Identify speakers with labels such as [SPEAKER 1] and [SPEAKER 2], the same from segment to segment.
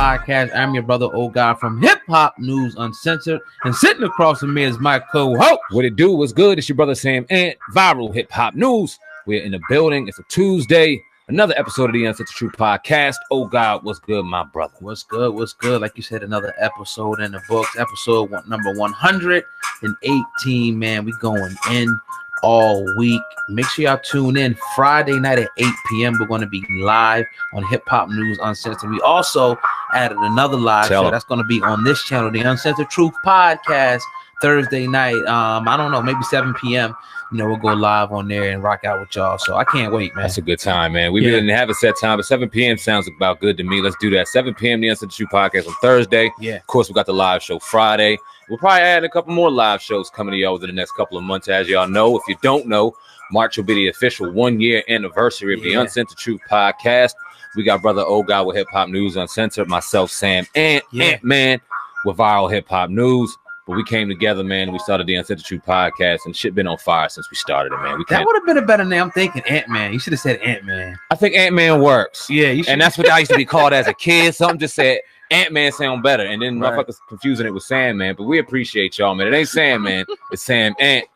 [SPEAKER 1] Podcast. I'm your brother, old guy from Hip Hop News Uncensored. And sitting across from me is my co-host.
[SPEAKER 2] What it do? What's good? It's your brother Sam Ant, Viral Hip Hop News. We're in the building. It's a Tuesday. Another episode of the Uncensored Truth Podcast. Oh God, what's good, my brother?
[SPEAKER 1] What's good? What's good? Like you said, another episode in the books. Episode number 118. Man, we going in all week. Make sure y'all tune in Friday night at 8 p.m. We're going to be live on Hip Hop News Uncensored. We also added another live show that's going to be on this channel, the Uncensored Truth Podcast, Thursday night. I don't know, maybe 7 p.m. You know, we'll go live on there and rock out with y'all. So I can't wait, man.
[SPEAKER 2] That's a good time, man. We didn't have a set time, but 7 p.m. sounds about good to me. Let's do that. 7 p.m. the Uncensored Truth Podcast on Thursday.
[SPEAKER 1] Yeah.
[SPEAKER 2] Of course, we got the live show Friday. We'll probably add a couple more live shows coming to y'all within the next couple of months. As y'all know, if you don't know, March will be the official 1-year anniversary of the Uncensored Truth Podcast. We got brother old guy with Hip Hop News Uncensored, myself, Sam Ant-Man with Viral Hip Hop News. But we came together, man. We started the Uncensored Truth Podcast, and shit been on fire since we started it, man.
[SPEAKER 1] That would have been a better name. I'm thinking Ant-Man. You should have said Ant-Man.
[SPEAKER 2] I think Ant-Man works.
[SPEAKER 1] Yeah, you should.
[SPEAKER 2] And that's what I used to be called as a kid. Something just said Ant-Man sound better, and then motherfuckers confusing it with Sandman. But we appreciate y'all, man. It ain't Sandman, it's Sam Ant,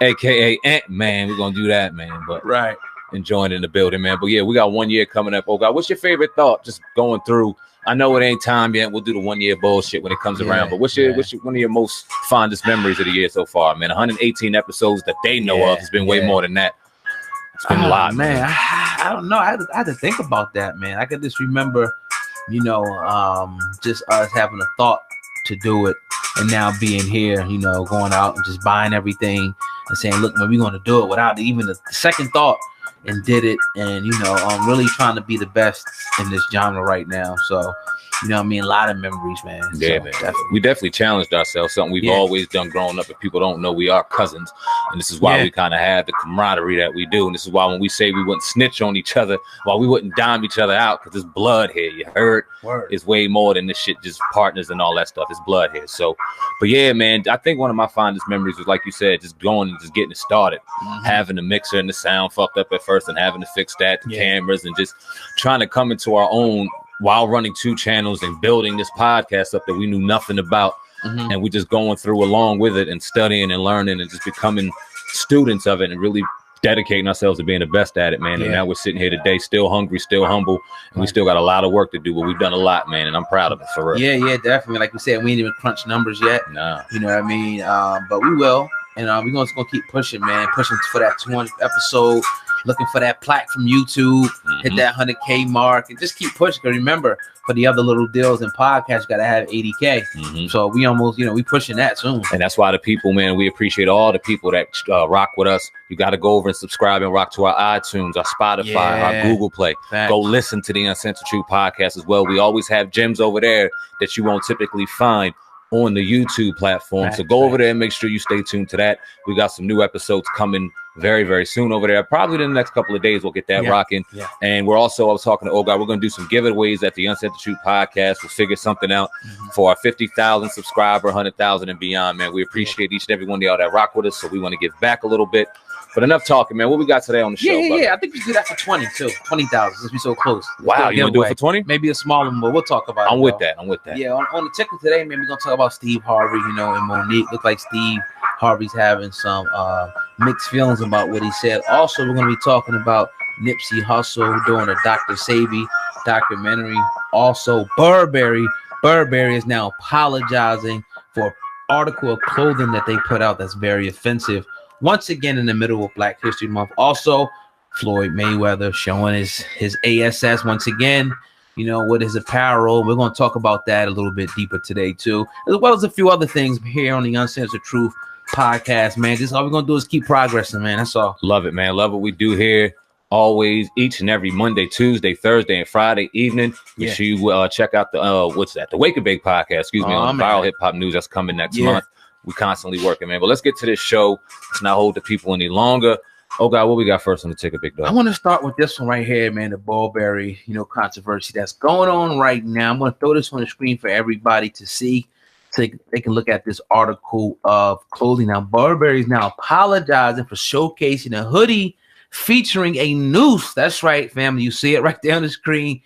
[SPEAKER 2] aka Ant-Man. We're gonna do that, man. But enjoying in the building, man. But yeah, we got 1 year coming up. Oh God, what's your favorite thought? Just going through. I know it ain't time yet. We'll do the 1 year bullshit when it comes around. But what's your one of your most fondest memories of the year so far, man? 118 episodes that they know of. It's been way more than that. It's been a lot, man.
[SPEAKER 1] I don't know. I had to think about that, man. I could just remember, you know, just us having a thought to do it, and now being here, you know, going out and just buying everything and saying, look, man, we're going to do it without even a second thought, and did it. And, you know, I'm really trying to be the best in this genre right now. So, you know what I mean? A lot of memories, man.
[SPEAKER 2] Yeah, so, man. We definitely challenged ourselves. Something we've always done growing up. If people don't know, we are cousins. And this is why we kind of have the camaraderie that we do. And this is why when we say we wouldn't snitch on each other, while we wouldn't dime each other out, because there's blood here. You heard? It's way more than this shit, just partners and all that stuff. It's blood here. So, but yeah, man, I think one of my fondest memories was, like you said, just going and just getting it started. Having the mixer and the sound fucked up at first and having to fix that, the cameras, and just trying to come into our own while running 2 channels and building this podcast up that we knew nothing about. And we just going through along with it and studying and learning and just becoming students of it and really dedicating ourselves to being the best at it, man. And now we're sitting here today, still hungry, still humble, and we still got a lot of work to do, but we've done a lot, man, and I'm proud of it, for real.
[SPEAKER 1] Yeah, definitely. Like we said, we ain't even crunched numbers yet.
[SPEAKER 2] Nah.
[SPEAKER 1] You know what I mean? But we will. And we're going to keep pushing, man. Pushing for that 200th episode. Looking for that plaque from YouTube. Hit that 100K mark. And just keep pushing. Because remember, for the other little deals and podcasts, you got to have 80K. So we almost, you know, we pushing that soon.
[SPEAKER 2] And that's why the people, man, we appreciate all the people that rock with us. You got to go over and subscribe and rock to our iTunes, our Spotify, our Google Play. Go listen to the Uncensored Truth Podcast as well. We always have gems over there that you won't typically find on the YouTube platform. So go over there and make sure you stay tuned to that. We got some new episodes coming very, very soon over there. Probably in the next couple of days, we'll get that rocking. And we're also, I was talking to old guy, we're going to do some giveaways at the Uncensored Truth Podcast. We'll figure something out for our 50,000 subscriber, 100,000 and beyond, man. We appreciate each and every one of y'all that rock with us. So we want to give back a little bit. But enough talking, man. What we got today on the show?
[SPEAKER 1] Yeah. I think we should do that for 20 too. 20,000. Let's be so close.
[SPEAKER 2] Wow, you want to do it for 20?
[SPEAKER 1] Maybe a small one, but we'll talk about it.
[SPEAKER 2] I'm with that.
[SPEAKER 1] Yeah, on the ticket today, man, we're gonna talk about Steve Harvey, you know, and Monique. Look like Steve Harvey's having some mixed feelings about what he said. Also, we're gonna be talking about Nipsey Hussle doing a Dr. Sebi documentary. Also, Burberry is now apologizing for an article of clothing that they put out that's very offensive. Once again, in the middle of Black History Month. Also, Floyd Mayweather showing his ASS once again, you know, with his apparel. We're going to talk about that a little bit deeper today, too, as well as a few other things here on the Uncensored Truth Podcast, man. Just all we're going to do is keep progressing, man. That's all.
[SPEAKER 2] Love it, man. Love what we do here. Always, each and every Monday, Tuesday, Thursday, and Friday evening. Make sure you check out the, the Wake and Bake Podcast, excuse me, on Viral Hip Hop News. That's coming next month. We constantly working, man. But let's get to this show. Let's not hold the people any longer. Oh God, what we got first on the ticket, big dog?
[SPEAKER 1] I want to start with this one right here, man. The Burberry, you know, controversy that's going on right now. I'm going to throw this on the screen for everybody to see, so they can look at this article of clothing. Now, Burberry is now apologizing for showcasing a hoodie featuring a noose. That's right, family. You see it right there on the screen.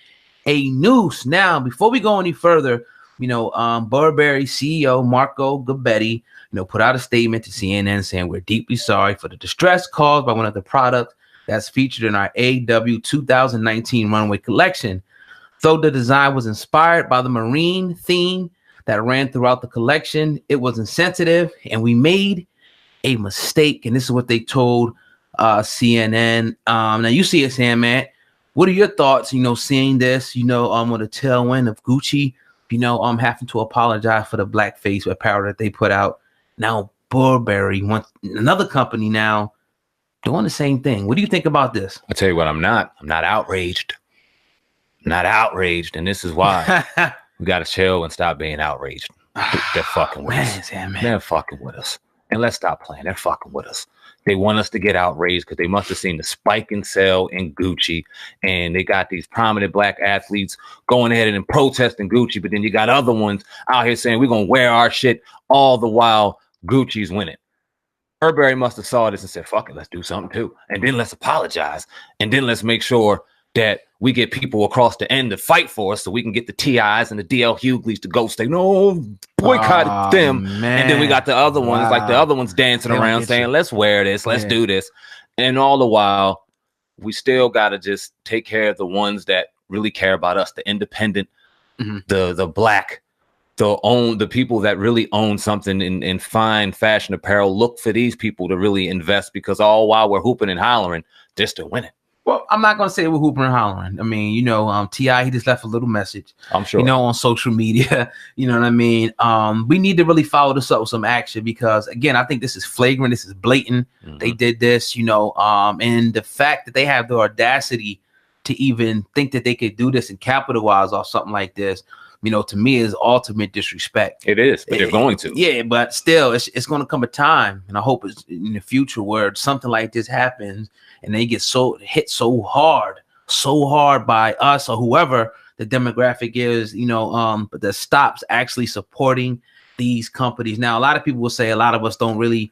[SPEAKER 1] a noose. Now, before we go any further, Burberry CEO Marco Gabbetti, put out a statement to CNN saying we're deeply sorry for the distress caused by one of the products that's featured in our AW 2019 runway collection. Though the design was inspired by the marine theme that ran throughout the collection, it was insensitive and we made a mistake. And this is what they told CNN. Now you see it, Sam, man. What are your thoughts, seeing this, on the tailwind of Gucci, having to apologize for the blackface apparel that they put out. Now Burberry wants another company now doing the same thing. What do you think about this?
[SPEAKER 2] I tell you what, I'm not outraged. I'm not outraged, and this is why we got to chill and stop being outraged. They're fucking with us. Man. They're fucking with us. And let's stop playing. They're fucking with us. They want us to get outraged because they must have seen the spike in sale in Gucci, and they got these prominent black athletes going ahead and protesting Gucci, but then you got other ones out here saying we're going to wear our shit all the while Gucci's winning. Burberry must have saw this and said, fuck it, let's do something too. And then let's apologize. And then let's make sure that we get people across the end to fight for us so we can get the TIs and the DL Hugleys to go say, no, boycott them. Man. And then we got the other ones, like the other ones dancing around saying, let's wear this, let's do this. And all the while, we still got to just take care of the ones that really care about us, the independent, the black, the people that really own something in fine fashion apparel. Look for these people to really invest, because all while we're hooping and hollering, they're still winning.
[SPEAKER 1] Well, I'm not going to say we're hooping and hollering. I mean, T.I., he just left a little message. I'm sure. On social media. You know what I mean? We need to really follow this up with some action because, again, I think this is flagrant. This is blatant. They did this, and the fact that they have the audacity to even think that they could do this and capitalize off something like this, to me is ultimate disrespect. It is, but they're going to. Yeah, but still, it's going to come a time, and I hope it's in the future where something like this happens and they get hit so hard by us or whoever the demographic is, but that stops actually supporting these companies. Now, a lot of people will say a lot of us don't really,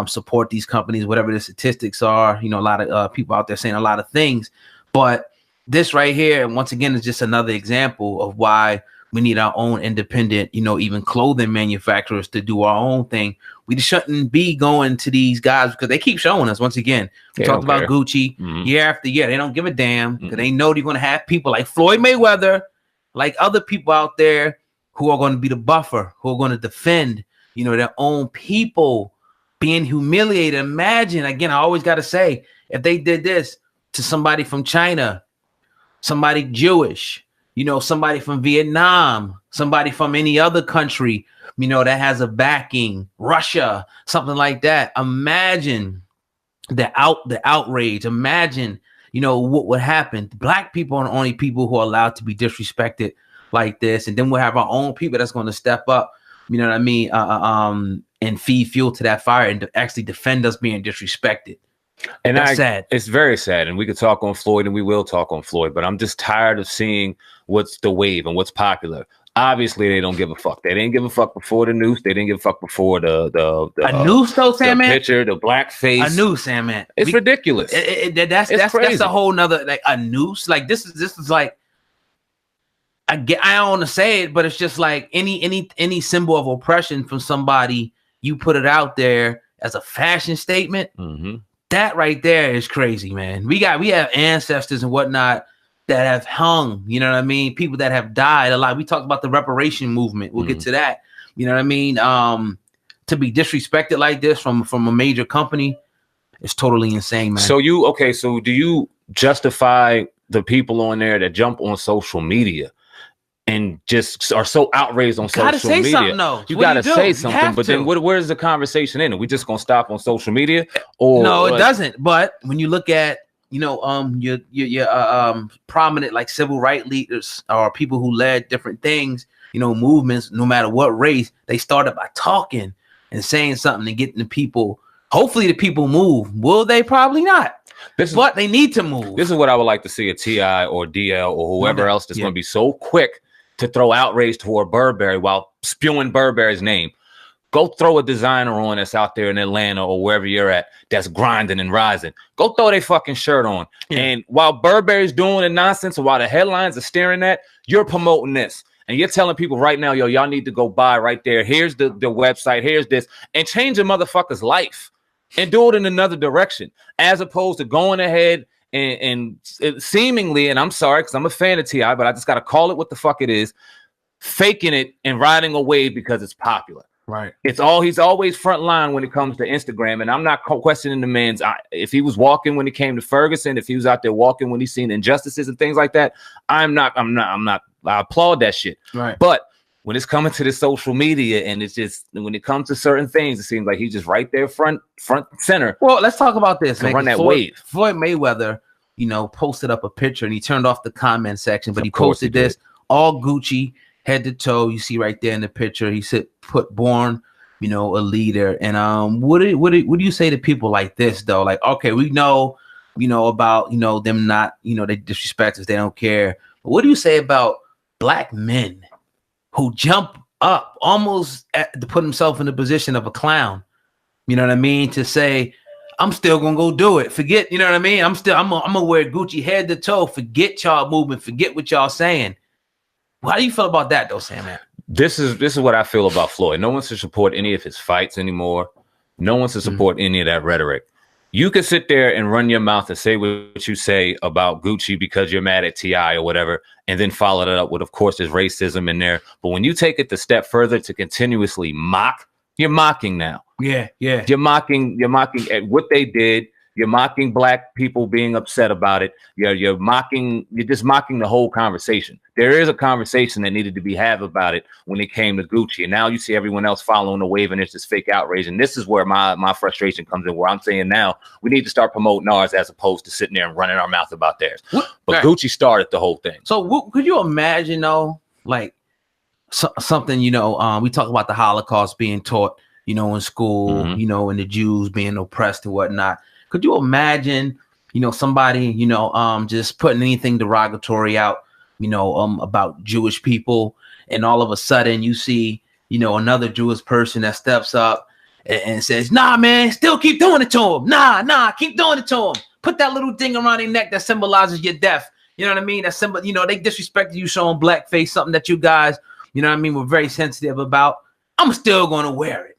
[SPEAKER 1] support these companies, whatever the statistics are. A lot of people out there saying a lot of things, but this right here, once again, is just another example of why we need our own independent, even clothing manufacturers to do our own thing. We just shouldn't be going to these guys because they keep showing us. Once again, we talked about Gucci year after year. They don't give a damn because they know they're going to have people like Floyd Mayweather, like other people out there who are going to be the buffer, who are going to defend, their own people being humiliated. Imagine, again, I always got to say, if they did this to somebody from China, somebody Jewish, somebody from Vietnam, somebody from any other country, that has a backing, Russia, something like that. Imagine the outrage. Imagine, what would happen. Black people are the only people who are allowed to be disrespected like this. And then we'll have our own people that's going to step up, and feed fuel to that fire and to actually defend us being disrespected. And that's sad. It's very sad. And we could talk on Floyd and we will talk on Floyd, but I'm just tired of seeing what's the wave and what's popular. Obviously, they don't give a fuck. They didn't give a fuck before the noose. They didn't give a fuck before the noose, though, Sam, man. Picture, the blackface. A noose, Sam, man. It's ridiculous. That's a whole nother, like, a noose. Like, this is like, I don't want to say it, but it's just like any symbol of oppression from somebody, you put it out there as a fashion statement. That right there is crazy, man. We have ancestors and whatnot that have hung, you know what I mean? People that have died a lot. We talked about the reparation movement. We'll get to that. You know what I mean? To be disrespected like this from a major company is totally insane, man. So do you justify the people on there that jump on social media and just are so outraged on social media? You gotta say something, but then where's the conversation in it? We just gonna stop on social media? Or no, it doesn't. But when you look at your prominent like civil rights leaders or people who led different things, movements, no matter what race, they started by talking and saying something and getting the people. Hopefully, the people move. Will they? Probably not. But they need to move. This is what I would like to see a T.I. or DL or whoever else that's going to be so quick to throw outrage toward Burberry while spewing Burberry's name.
[SPEAKER 2] Go throw a designer on that's out there in Atlanta or wherever you're at that's grinding and rising. Go throw their fucking shirt on. Yeah. And while Burberry's doing the nonsense, or while the headlines are staring at, you're promoting this. And you're telling people right now, yo, y'all need to go buy right there. Here's the website. Here's this. And change a motherfucker's life. And do it in another direction. As opposed to going ahead and seemingly, and I'm sorry because I'm a fan of T.I., but I just got to call it what the fuck it is, faking it and riding a wave because it's popular.
[SPEAKER 1] Right.
[SPEAKER 2] He's always front line when it comes to Instagram. And I'm not questioning the man's, if he was walking when he came to Ferguson, if he was out there walking when he's seen injustices and things like that, I'm not, I applaud that shit.
[SPEAKER 1] Right.
[SPEAKER 2] But when it's coming to the social media and it's just, when it comes to certain things, it seems like he's just right there front center.
[SPEAKER 1] Well, let's talk about this.
[SPEAKER 2] Run that wave.
[SPEAKER 1] Floyd Mayweather, posted up a picture and he turned off the comment section, but he posted this all Gucci head to toe. You see right there in the picture, he said, put born, a leader. And what do you say to people like this though? Like, okay, we know, about, them not, they disrespect us, they don't care. But what do you say about black men who jump up almost to put himself in the position of a clown? You know what I mean? To say, I'm still gonna go do it. Forget, you know what I mean? I'm gonna wear Gucci head to toe. Forget y'all movement. Forget what y'all saying. How do you feel about that though, Sam? Man?
[SPEAKER 2] This is what I feel about Floyd. No one should support any of his fights anymore. No one should support any of that rhetoric. You can sit there and run your mouth and say what you say about Gucci because you're mad at T.I. or whatever, and then follow that up with, of course, there's racism in there. But when you take it the step further to continuously mock, you're mocking now.
[SPEAKER 1] Yeah.
[SPEAKER 2] You're mocking at what they did. You're mocking black people being upset about it. You're just mocking the whole conversation. There is a conversation that needed to be had about it when it came to Gucci. And now you see everyone else following the wave and it's this fake outrage. And this is where my frustration comes in, where I'm saying now we need to start promoting ours as opposed to sitting there and running our mouth about theirs. But Gucci started the whole thing.
[SPEAKER 1] So could you imagine though, like something, we talk about the Holocaust being taught, in school, and the Jews being oppressed and whatnot. Could you imagine, somebody, just putting anything derogatory out, about Jewish people, and all of a sudden you see, another Jewish person that steps up and says, nah, man, still keep doing it to him. Nah, keep doing it to him. Put that little thing around their neck that symbolizes your death. You know what I mean? That symbol, they disrespected you showing blackface, something that you guys, were very sensitive about. I'm still going to wear it.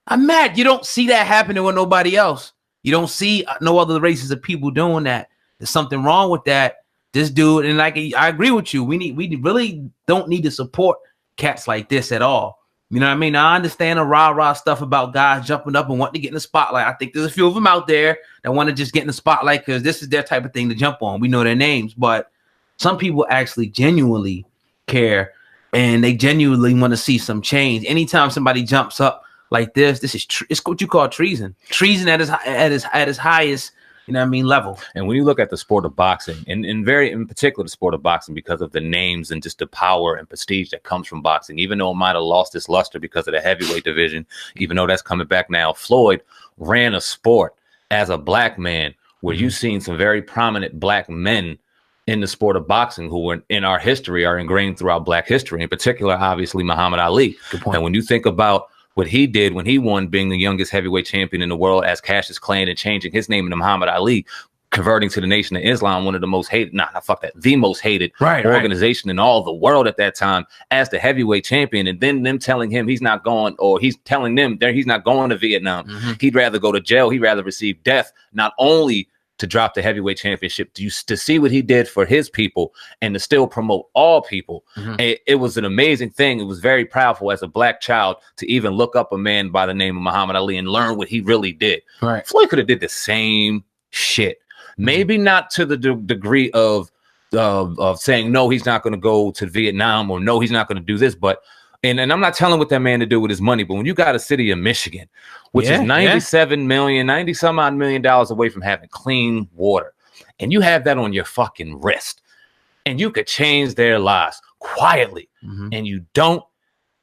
[SPEAKER 1] I'm mad. You don't see that happening with nobody else. You don't see no other races of people doing that. There's something wrong with that. This dude, and like I agree with you. We really don't need to support cats like this at all. You know what I mean? Now, I understand the rah-rah stuff about guys jumping up and wanting to get in the spotlight. I think there's a few of them out there that want to just get in the spotlight because this is their type of thing to jump on. We know their names, but some people actually genuinely care and they genuinely want to see some change. Anytime somebody jumps up like this is it's what you call treason. Treason at its highest, level.
[SPEAKER 2] And when you look at the sport of boxing, and in particular the sport of boxing, because of the names and just the power and prestige that comes from boxing, even though it might have lost its luster because of the heavyweight division, even though that's coming back now, Floyd ran a sport as a black man where you've seen some very prominent black men in the sport of boxing who were in our history, are ingrained throughout black history, in particular, obviously, Muhammad Ali.
[SPEAKER 1] Good point.
[SPEAKER 2] And when you think about what he did when he won, being the youngest heavyweight champion in the world as Cassius Clay and changing his name into Muhammad Ali, converting to the Nation of Islam, one of the most hated, the most hated organization in all the world at that time as the heavyweight champion. And then them telling him he's not going, or he's telling them that he's not going to Vietnam. He'd rather go to jail. He'd rather receive death, not only to drop the heavyweight championship, to see what he did for his people and to still promote all people. It was an amazing thing. It was very powerful as a black child to even look up a man by the name of Muhammad Ali and learn what he really did.
[SPEAKER 1] Right.
[SPEAKER 2] Floyd could have did the same shit. Maybe not to the degree of saying, no, he's not going to go to Vietnam, or no, he's not going to do this. But and I'm not telling what that man to do with his money, but when you got a city of Michigan, which is 90 some odd million dollars away from having clean water, and you have that on your fucking wrist, and you could change their lives quietly, and you don't,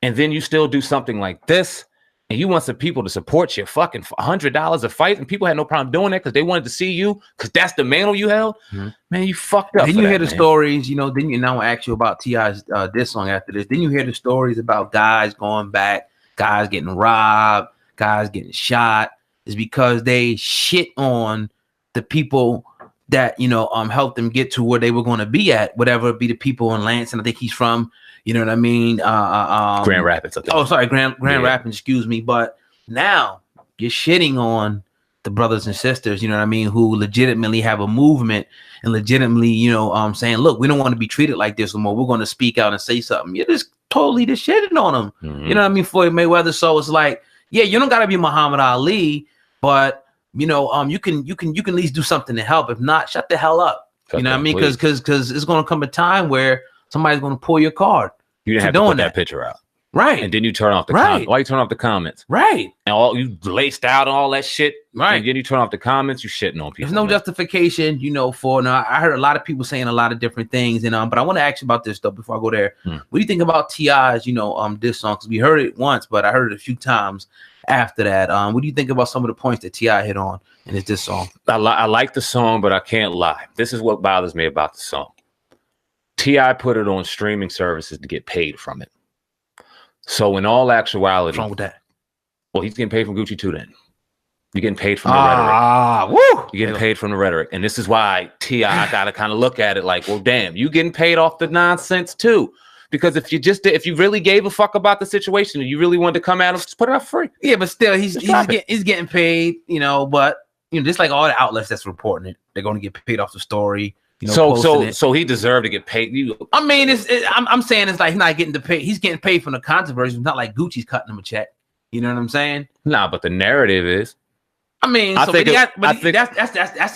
[SPEAKER 2] and then you still do something like this, and you want some people to support your fucking $100 a fight, and people had no problem doing that because they wanted to see you because that's the mantle you held. Man, you fucked up.
[SPEAKER 1] Then you hear the stories, then now I ask you about T.I.'s diss song after this. Then you hear the stories about guys going back guys getting robbed, guys getting shot, is because they shit on the people that, you know, helped them get to where they were going to be at, whatever it be the people in Lansing. I think he's from, you know what I mean?
[SPEAKER 2] Grand Rapids. I think.
[SPEAKER 1] Oh, sorry, Grand Rapids, excuse me. But now you're shitting on the brothers and sisters, you know what I mean, who legitimately have a movement and legitimately, you know, saying, look, we don't want to be treated like this anymore. We're going to speak out and say something. You're just totally just shitting on them.
[SPEAKER 2] Mm-hmm.
[SPEAKER 1] You know what I mean? Floyd Mayweather. So it's like, yeah, you don't got to be Muhammad Ali, but you know, you can at least do something to help. If not, shut the hell up. You know what I mean? Because it's going to come a time where somebody's going to pull your card.
[SPEAKER 2] You didn't have to put that picture out.
[SPEAKER 1] Right.
[SPEAKER 2] And then you turn off the comments. Why you turn off the comments?
[SPEAKER 1] Right.
[SPEAKER 2] And all you laced out and all that shit.
[SPEAKER 1] Right.
[SPEAKER 2] And then you turn off the comments, you shitting on people.
[SPEAKER 1] There's no justification, you know, for now. I heard a lot of people saying a lot of different things, and but I want to ask you about this though before I go there. What do you think about T.I.'s, you know, this song? Because we heard it once, but I heard it a few times after that. What do you think about some of the points that T.I. hit on in this song?
[SPEAKER 2] I like the song, but I can't lie. This is what bothers me about the song. T.I. put it on streaming services to get paid from it. So in all actuality,
[SPEAKER 1] what's wrong with that?
[SPEAKER 2] Well, he's getting paid from Gucci too. Then you're getting paid from the rhetoric.
[SPEAKER 1] Woo!
[SPEAKER 2] You're getting paid from the rhetoric, and this is why T.I. got to kind of look at it like, well, damn, you getting paid off the nonsense too. Because if you really gave a fuck about the situation and you really wanted to come at him, just put it out free.
[SPEAKER 1] Yeah, but still, he's getting paid, you know. But you know, just like all the outlets that's reporting it, they're going to get paid off the story. You know,
[SPEAKER 2] so he deserved to get paid.
[SPEAKER 1] I mean, I'm saying it's like he's not getting paid. He's getting paid from the controversy. It's not like Gucci's cutting him a check. You know what I'm saying?
[SPEAKER 2] Nah, but the narrative is.
[SPEAKER 1] I mean, that's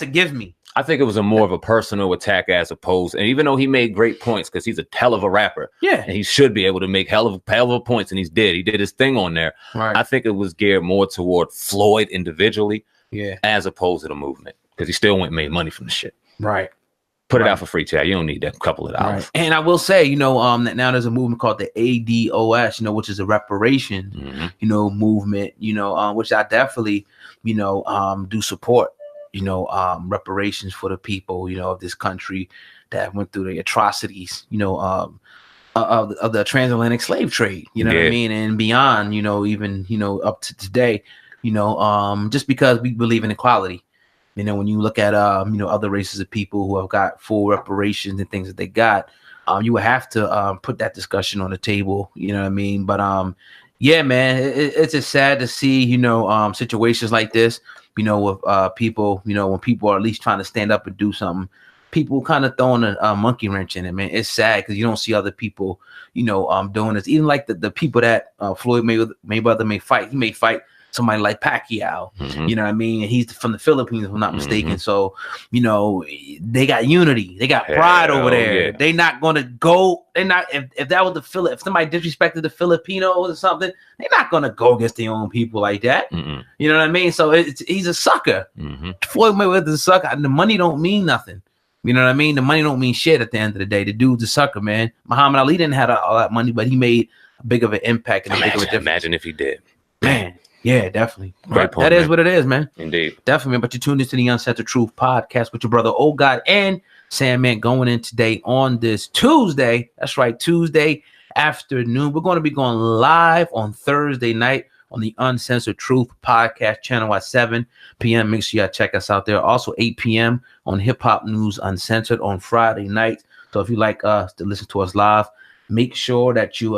[SPEAKER 1] a give me.
[SPEAKER 2] I think it was more of a personal attack as opposed, and even though he made great points because he's a hell of a rapper,
[SPEAKER 1] yeah,
[SPEAKER 2] and he should be able to make hell of points, and he did his thing on there.
[SPEAKER 1] Right.
[SPEAKER 2] I think it was geared more toward Floyd individually,
[SPEAKER 1] yeah,
[SPEAKER 2] as opposed to the movement because he still went and made money from the shit.
[SPEAKER 1] Right.
[SPEAKER 2] Put it out for free, Chad. You don't need that couple of dollars.
[SPEAKER 1] Right. And I will say, you know, that now there's a movement called the ADOS, you know, which is a reparation, you know, movement, you know, which I definitely, you know, do support, you know, reparations for the people, you know, of this country that went through the atrocities, you know, of the transatlantic slave trade, you know what I mean, and beyond, you know, even, you know, up to today, you know, just because we believe in equality. You know, when you look at, you know, other races of people who have got full reparations and things that they got, you would have to put that discussion on the table. You know what I mean? But yeah, man, it's just sad to see, you know, situations like this, you know, with people, you know, when people are at least trying to stand up and do something, people kind of throwing a monkey wrench in it, man. It's sad because you don't see other people, you know, doing this. Even like the people that Floyd Mayweather may fight, he may fight somebody like Pacquiao, you know what I mean? And he's from the Philippines, if I'm not mistaken. So, you know, they got unity, they got pride over there. Yeah. They not gonna go. They're not. If that was if somebody disrespected the Filipinos or something, they're not gonna go against their own people like that. You know what I mean? So he's a sucker. Floyd Mayweather's a sucker. And the money don't mean nothing. You know what I mean? The money don't mean shit at the end of the day. The dude's a sucker, man. Muhammad Ali didn't have all that money, but he made a big of an impact and a big of a difference.
[SPEAKER 2] Imagine if he did,
[SPEAKER 1] man. Yeah, definitely.
[SPEAKER 2] Great point,
[SPEAKER 1] that is what it is, man.
[SPEAKER 2] Indeed.
[SPEAKER 1] Definitely. But you tuned into the Uncensored Truth podcast with your brother, Old God, and Sandman going in today on this Tuesday. That's right, Tuesday afternoon. We're going to be going live on Thursday night on the Uncensored Truth podcast channel at 7 p.m. Make sure y'all check us out there. Also 8 p.m. on Hip Hop News Uncensored on Friday night. So if you like us to listen to us live, make sure that you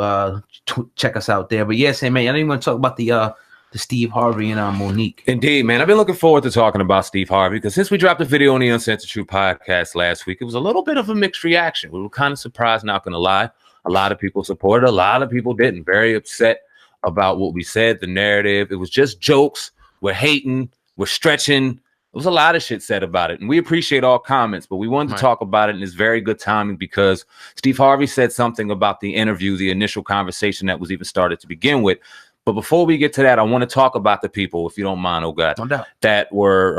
[SPEAKER 1] check us out there. But yeah, Sandman, I don't even want to talk about the Steve Harvey and Monique.
[SPEAKER 2] Indeed, man. I've been looking forward to talking about Steve Harvey because since we dropped a video on the Uncensored Truth podcast last week, it was a little bit of a mixed reaction. We were kind of surprised, not going to lie. A lot of people supported, a lot of people didn't. Very upset about what we said, the narrative. It was just jokes. We're hating. We're stretching. There was a lot of shit said about it. And we appreciate all comments, but we wanted to talk about it. And it's very good timing because Steve Harvey said something about the interview, the initial conversation that was even started to begin with. But before we get to that, I want to talk about the people, if you don't mind, oh God,
[SPEAKER 1] no doubt,
[SPEAKER 2] that were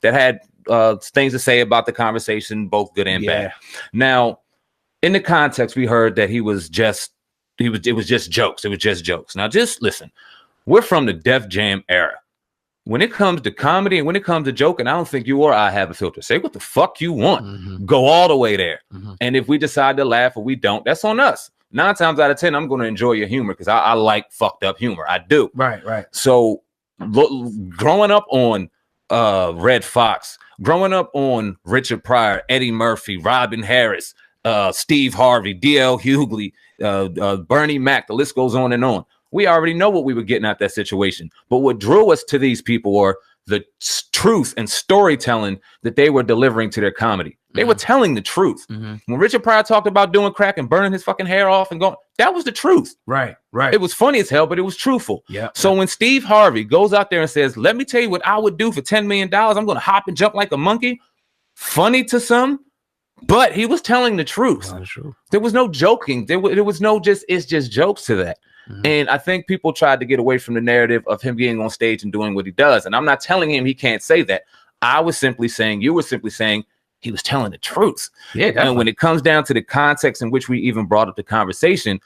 [SPEAKER 2] that had things to say about the conversation, both good and bad. Now, in the context, we heard that it was just jokes. It was just jokes. Now, just listen, we're from the Def Jam era. When it comes to comedy and when it comes to joking, I don't think you or I have a filter. Say what the fuck you want. Go all the way there. And if we decide to laugh or we don't, that's on us. 9 times out of 10, I'm going to enjoy your humor because I like fucked up humor. I do.
[SPEAKER 1] Right.
[SPEAKER 2] So growing up on Red Fox, growing up on Richard Pryor, Eddie Murphy, Robin Harris, Steve Harvey, D.L. Hughley, Bernie Mac, the list goes on and on. We already know what we were getting at that situation. But what drew us to these people were the truth and storytelling that they were delivering to their comedy. They were telling the truth. When Richard Pryor talked about doing crack and burning his fucking hair off and going, that was the truth.
[SPEAKER 1] Right.
[SPEAKER 2] It was funny as hell, but it was truthful.
[SPEAKER 1] Yeah.
[SPEAKER 2] So when Steve Harvey goes out there and says, let me tell you what I would do for $10 million, I'm going to hop and jump like a monkey. Funny to some, but he was telling the truth. There was no joking. There was no it's just jokes to that. And I think people tried to get away from the narrative of him being on stage and doing what he does. And I'm not telling him he can't say that. I was simply saying, you were simply saying he was telling the truth. Yeah. Definitely. And when it comes down to the context in which we even brought up the conversation,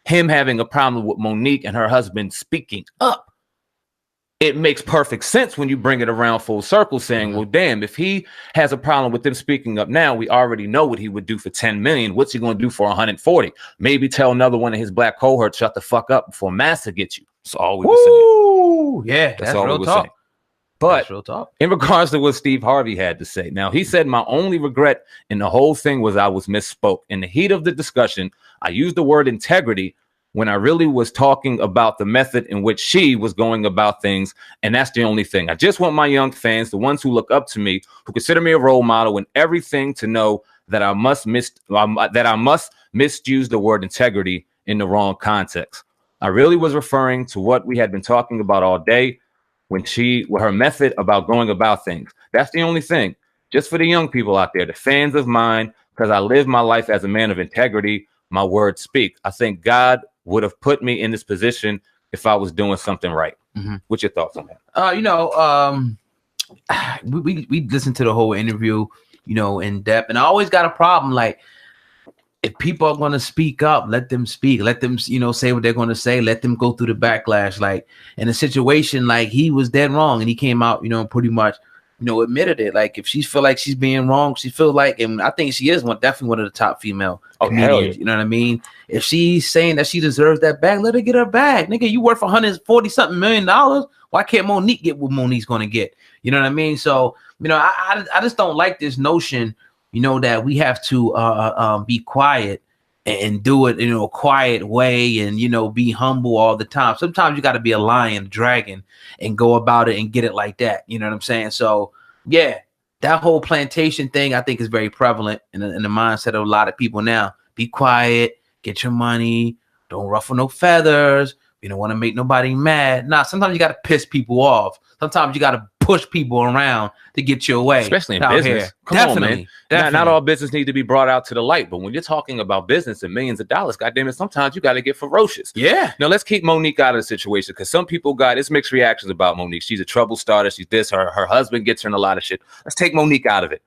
[SPEAKER 2] him having a problem with Monique and her husband speaking up, it makes perfect sense when you bring it around full circle, saying, well, damn, if he has a problem with them speaking up now, we already know what he would do for 10 million. What's he going to do for 140? Maybe tell another one of his black cohorts, shut the fuck up before Massa gets you. That's all we were saying.
[SPEAKER 1] Yeah, that's all
[SPEAKER 2] real
[SPEAKER 1] we were saying.
[SPEAKER 2] But in regards to what Steve Harvey had to say, now he said, my only regret in the whole thing was I was misspoke. In the heat of the discussion, I used the word integrity when I really was talking about the method in which she was going about things. And that's the only thing. I just want my young fans, the ones who look up to me, who consider me a role model and everything, to know that I must misuse the word integrity in the wrong context. I really was referring to what we had been talking about all day when her method about going about things. That's the only thing. Just for the young people out there, the fans of mine, because I live my life as a man of integrity, my words speak. I think God would have put me in this position if I was doing something right. What's your thoughts on that?
[SPEAKER 1] We listened to the whole interview, in depth, and I always got a problem. Like, if people are going to speak up, let them speak. Let them, say what they're going to say. Let them go through the backlash. Like, in a situation, like, he was dead wrong, and he came out, pretty much, admitted it. Like, if she feel like she's being wrong, she feel like, and I think she is definitely one of the top female comedians. You know what I mean? If she's saying that she deserves that bag, let her get her bag. Nigga, you worth $140-something million. Why can't Monique get what Monique's going to get? You know what I mean? So, I just don't like this notion, that we have to be quiet and do it in a quiet way and, be humble all the time. Sometimes you got to be a lion, a dragon, and go about it and get it like that. You know what I'm saying? So, yeah, that whole plantation thing, I think, is very prevalent in the mindset of a lot of people now. Be quiet, get your money, don't ruffle no feathers. You don't want to make nobody mad. Nah, sometimes you got to piss people off. Sometimes you got to push people around to get your way.
[SPEAKER 2] Especially in business. Come on, man. Not all business need to be brought out to the light, but when you're talking about business and millions of dollars, goddamn it, sometimes you got to get ferocious.
[SPEAKER 1] Yeah.
[SPEAKER 2] Now let's keep Monique out of the situation, because some people got mixed reactions about Monique. She's a trouble starter. She's this. Her husband gets her in a lot of shit. Let's take Monique out of it.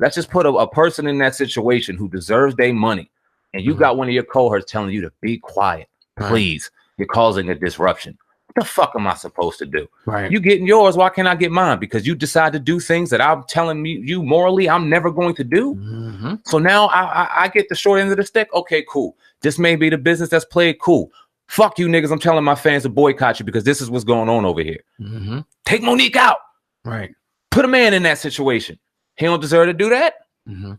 [SPEAKER 2] Let's just put a person in that situation who deserves their money, and you got one of your cohorts telling you to be quiet, please. You're causing a disruption. What the fuck am I supposed to do?
[SPEAKER 1] Right.
[SPEAKER 2] You getting yours. Why can't I get mine? Because you decide to do things that I'm telling you morally I'm never going to do. So now I get the short end of the stick. Okay, cool. This may be the business that's played. Cool. Fuck you niggas. I'm telling my fans to boycott you because this is what's going on over here. Take Monique out.
[SPEAKER 1] Right.
[SPEAKER 2] Put a man in that situation. He don't deserve to do that.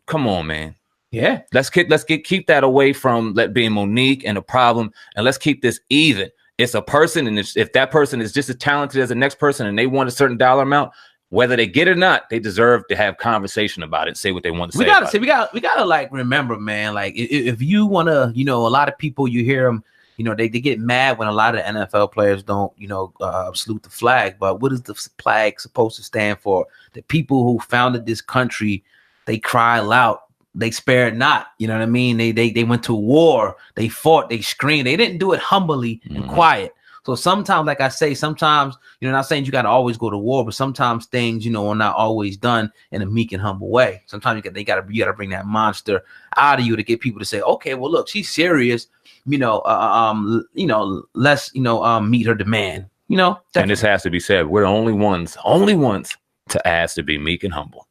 [SPEAKER 2] Come on, man.
[SPEAKER 1] Yeah,
[SPEAKER 2] let's keep that away from being Monique and a problem, and let's keep this even. It's a person, and if that person is just as talented as the next person and they want a certain dollar amount, whether they get it or not, they deserve to have conversation about it and say what they want to say.
[SPEAKER 1] We gotta like remember, man, like if you want to, a lot of people, you hear them, they get mad when a lot of NFL players don't, salute the flag. But what is the flag supposed to stand for? The people who founded this country, they cry loud. They spared not, you know what I mean? They went to war, they fought, they screamed. They didn't do it humbly and quiet. So sometimes, like I say, sometimes, not saying you got to always go to war, but sometimes things, are not always done in a meek and humble way. Sometimes you got to bring that monster out of you to get people to say, okay, well, look, she's serious, let's, meet her demand,
[SPEAKER 2] And this has to be said. We're the only ones to ask to be meek and humble.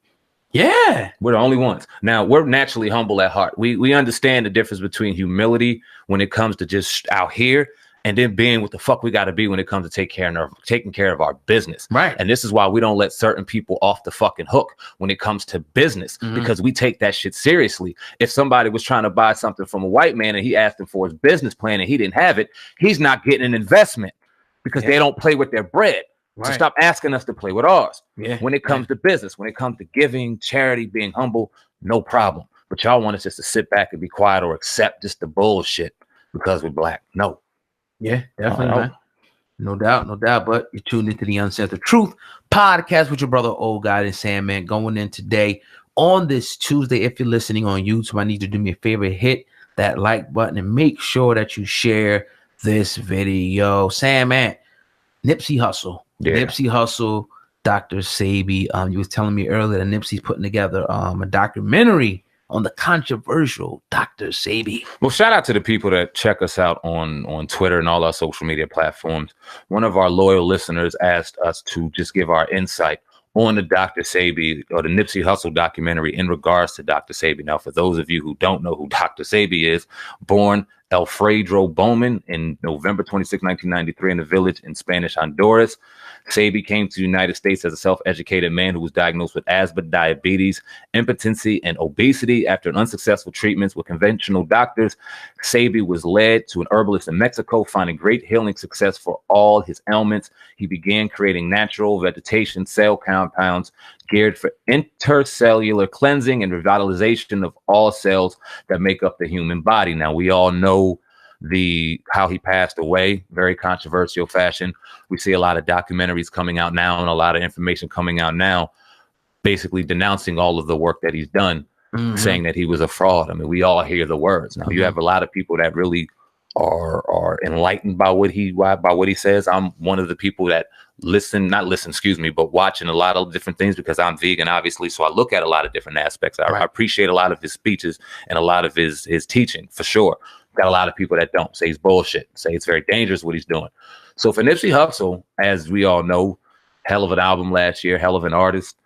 [SPEAKER 1] Yeah.
[SPEAKER 2] We're the only ones. Now, we're naturally humble at heart. We understand the difference between humility when it comes to just out here and then being what the fuck we got to be when it comes to taking care of our business.
[SPEAKER 1] Right.
[SPEAKER 2] And this is why we don't let certain people off the fucking hook when it comes to business, because we take that shit seriously. If somebody was trying to buy something from a white man and he asked him for his business plan and he didn't have it, he's not getting an investment because they don't play with their bread.
[SPEAKER 1] Right.
[SPEAKER 2] So stop asking us to play with ours.
[SPEAKER 1] Yeah.
[SPEAKER 2] When it comes to business, when it comes to giving, charity, being humble, no problem. But y'all want us just to sit back and be quiet or accept just the bullshit because we're black. No.
[SPEAKER 1] Yeah, definitely, man. No doubt, no doubt. But you're tuned into the Uncensored Truth podcast with your brother, Old God and Sandman, going in today on this Tuesday. If you're listening on YouTube, I need you to do me a favor, hit that like button and make sure that you share this video. Sandman, Nipsey Hussle. Yeah. Nipsey Hussle, Dr. Sebi. You was telling me earlier that Nipsey's putting together a documentary on the controversial Dr. Sebi.
[SPEAKER 2] Well, shout out to the people that check us out on Twitter and all our social media platforms. One of our loyal listeners asked us to just give our insight on the Dr. Sebi or the Nipsey Hussle documentary in regards to Dr. Sebi. Now, for those of you who don't know who Dr. Sebi is, born Alfredo Bowman in November 26, 1993 in a village in Spanish Honduras. Sebi came to the United States as a self-educated man who was diagnosed with asthma, diabetes, impotency, and obesity. After an unsuccessful treatments with conventional doctors, Sebi was led to an herbalist in Mexico, finding great healing success for all his ailments. He began creating natural vegetation cell compounds geared for intercellular cleansing and revitalization of all cells that make up the human body. Now, we all know how he passed away, very controversial fashion. We see a lot of documentaries coming out now and a lot of information coming out now, basically denouncing all of the work that he's done, saying that he was a fraud. I mean, we all hear the words. Now, you have a lot of people that really are enlightened by what he says. I'm one of the people that but watching a lot of different things because I'm vegan, obviously. So I look at a lot of different aspects. I appreciate a lot of his speeches and a lot of his teaching, for sure. Got a lot of people that don't say he's bullshit, say it's very dangerous what he's doing. So for Nipsey Hussle, as we all know, hell of an album last year, hell of an artist,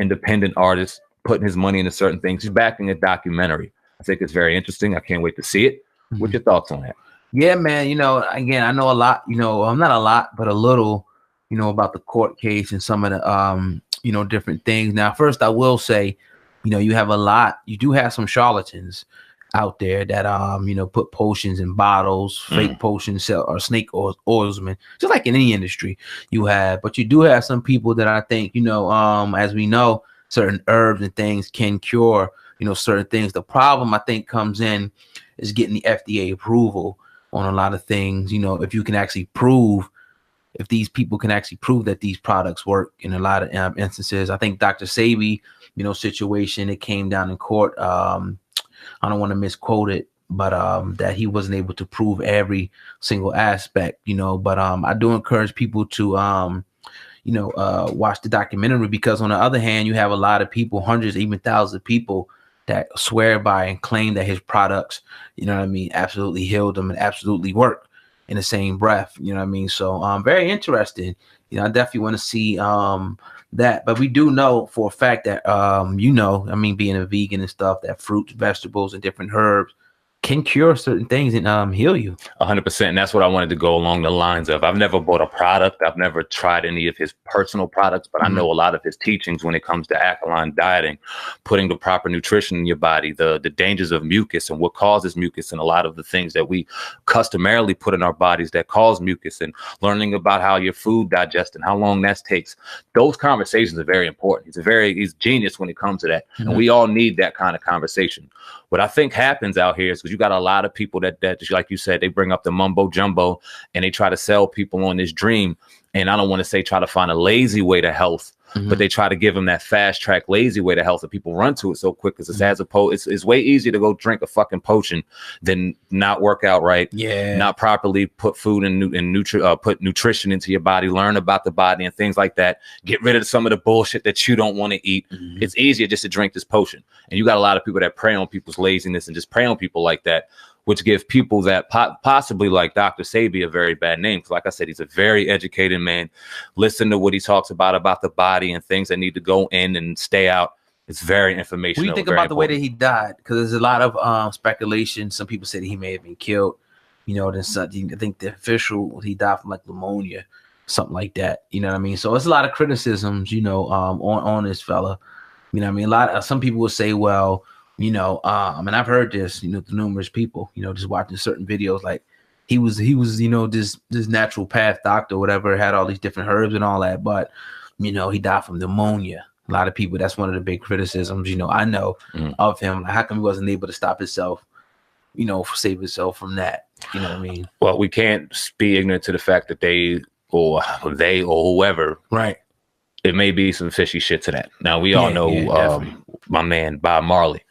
[SPEAKER 2] independent artist, putting his money into certain things. He's backing a documentary. I think it's very interesting. I can't wait to see it. What's your thoughts on that?
[SPEAKER 1] Yeah, man. Again, I know a lot, not a lot, but a little, about the court case and some of the, different things. Now, first, I will say, you do have some charlatans out there that, put potions in bottles, fake potions, or snake oilsmen, just like in any industry but you do have some people that I think, as we know, certain herbs and things can cure, certain things. The problem I think comes in is getting the FDA approval on a lot of things. If you can actually prove, if these people can actually prove that these products work in a lot of instances. I think Dr. Sebi, situation, it came down in court. I don't want to misquote it, but that he wasn't able to prove every single aspect, but I do encourage people to watch the documentary, because on the other hand, you have a lot of people, hundreds, even thousands of people that swear by and claim that his products, absolutely healed them and absolutely work in the same breath. So very interesting. I definitely want to see that. But we do know for a fact that being a vegan and stuff, that fruits, vegetables, and different herbs can cure certain things and heal you.
[SPEAKER 2] 100%. And that's what I wanted to go along the lines of. I've never bought a product. I've never tried any of his personal products, but I know a lot of his teachings when it comes to alkaline dieting, putting the proper nutrition in your body, the dangers of mucus and what causes mucus, and a lot of the things that we customarily put in our bodies that cause mucus, and learning about how your food digests and how long that takes. Those conversations are very important. He's genius when it comes to that. And we all need that kind of conversation. What I think happens out here is because you got a lot of people that, like you said, they bring up the mumbo jumbo and they try to sell people on this dream. And I don't want to say try to find a lazy way to health, but they try to give them that fast track lazy way to health, and people run to it so quick because it's way easier to go drink a fucking potion than not work out right, not properly put food and put nutrition into your body, learn about the body and things like that. Get rid of some of the bullshit that you don't want to eat. It's easier just to drink this potion, and you got a lot of people that prey on people's laziness and just prey on people like that, which give people that possibly like Dr. Sebi a very bad name. Because like I said, he's a very educated man. Listen to what he talks about the body and things that need to go in and stay out. It's very informational.
[SPEAKER 1] What do you think about the way that he died? Because there's a lot of speculation. Some people said he may have been killed. You know, then I think the official, he died from like pneumonia, something like that. You know what I mean? So it's a lot of criticisms, you know, on this fella. You know what I mean? Some people will say, well, you know, and I've heard this, you know, to numerous people, you know, just watching certain videos, like he was, you know, this natural path doctor, whatever, had all these different herbs and all that, but you know, he died from pneumonia. A lot of people, that's one of the big criticisms, you know, I know of him. How come he wasn't able to stop himself, you know, save himself from that? You know what I mean?
[SPEAKER 2] Well, we can't be ignorant to the fact that they or whoever,
[SPEAKER 1] right?
[SPEAKER 2] It may be some fishy shit to that. Now we all know my man Bob Marley,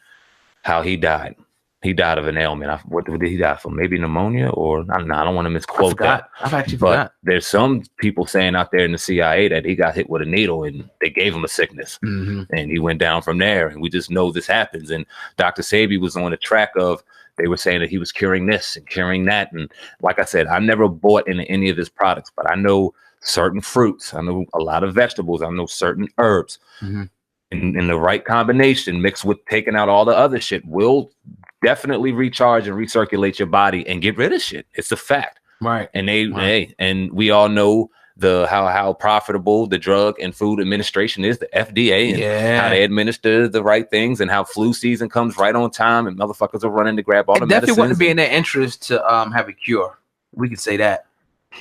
[SPEAKER 2] how he died. He died of an ailment. What did he die from? Maybe pneumonia, or I don't want to misquote that.
[SPEAKER 1] I've actually forgot.
[SPEAKER 2] There's some people saying out there in the CIA that he got hit with a needle and they gave him a sickness, and he went down from there. And we just know this happens. And Dr. Sebi was on the track of, they were saying that he was curing this and curing that. And like I said, I never bought into any of his products, but I know certain fruits. I know a lot of vegetables. I know certain herbs. In the right combination, mixed with taking out all the other shit, will definitely recharge and recirculate your body and get rid of shit. It's a fact.
[SPEAKER 1] Right.
[SPEAKER 2] And and we all know how profitable the Drug and Food Administration is, the FDA, and how they administer the right things, and how flu season comes right on time and motherfuckers are running to grab all the medicines.
[SPEAKER 1] Definitely wouldn't be in their interest to have a cure. We could say that.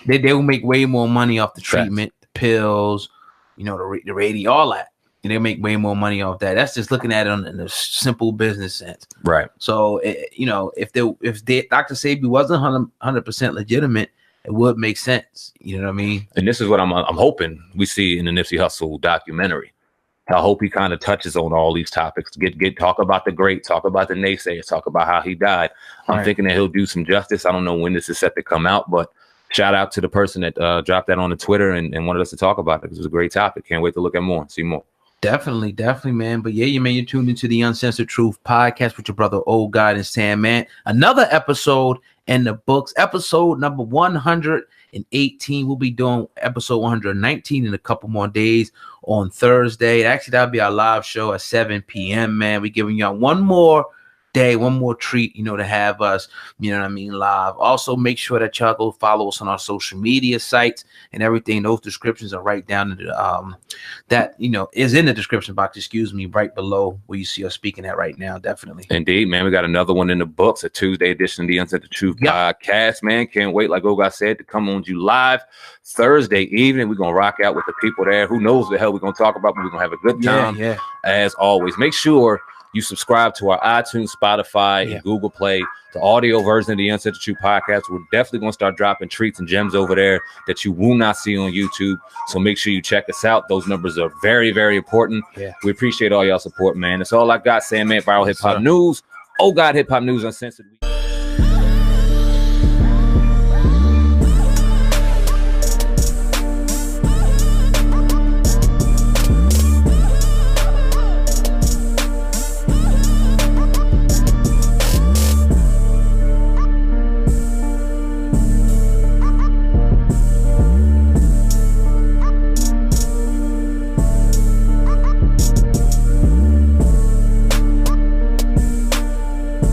[SPEAKER 1] They will make way more money off the treatment, the pills, you know, the radio, all that. And they make way more money off that. That's just looking at it in a simple business sense. Right. So, you know, if Dr. Sebi wasn't 100% legitimate, it would make sense. You know what I mean?
[SPEAKER 2] And this is what I'm hoping we see in the Nipsey Hussle documentary. I hope he kind of touches on all these topics. Talk about the great, talk about the naysayers, talk about how he died. I'm thinking that he'll do some justice. I don't know when this is set to come out, but shout out to the person that dropped that on the Twitter and wanted us to talk about it. It was a great topic. Can't wait to look at more, see more.
[SPEAKER 1] Definitely, man. But yeah, you're tuned into the Uncensored Truth podcast with your brother, Old God and Sandman. Another episode in the books, episode number 118. We'll be doing episode 119 in a couple more days on Thursday. Actually, that'll be our live show at 7 p.m., man. We're giving y'all one more day, one more treat, you know, to have us, you know what I mean, live. Also, make sure that y'all go follow us on our social media sites and everything. Those descriptions are right down in the that, you know, is in the description box, right below where you see us speaking at right now. Definitely.
[SPEAKER 2] Indeed, man. We got another one in the books, a Tuesday edition of the Uncensored Truth podcast, man. Can't wait, like Oga said, to come on you live Thursday evening. We're gonna rock out with the people there. Who knows what the hell we're gonna talk about, but we're gonna have a good time. As always, make sure you subscribe to our iTunes, Spotify, and Google Play, the audio version of the Uncensored Truth podcast. We're definitely going to start dropping treats and gems over there that you will not see on YouTube. So make sure you check us out. Those numbers are very, very important. We appreciate all y'all support, man. That's all I got. Sandman, Viral Hip Hop News. Oh God, Hip Hop News Uncensored.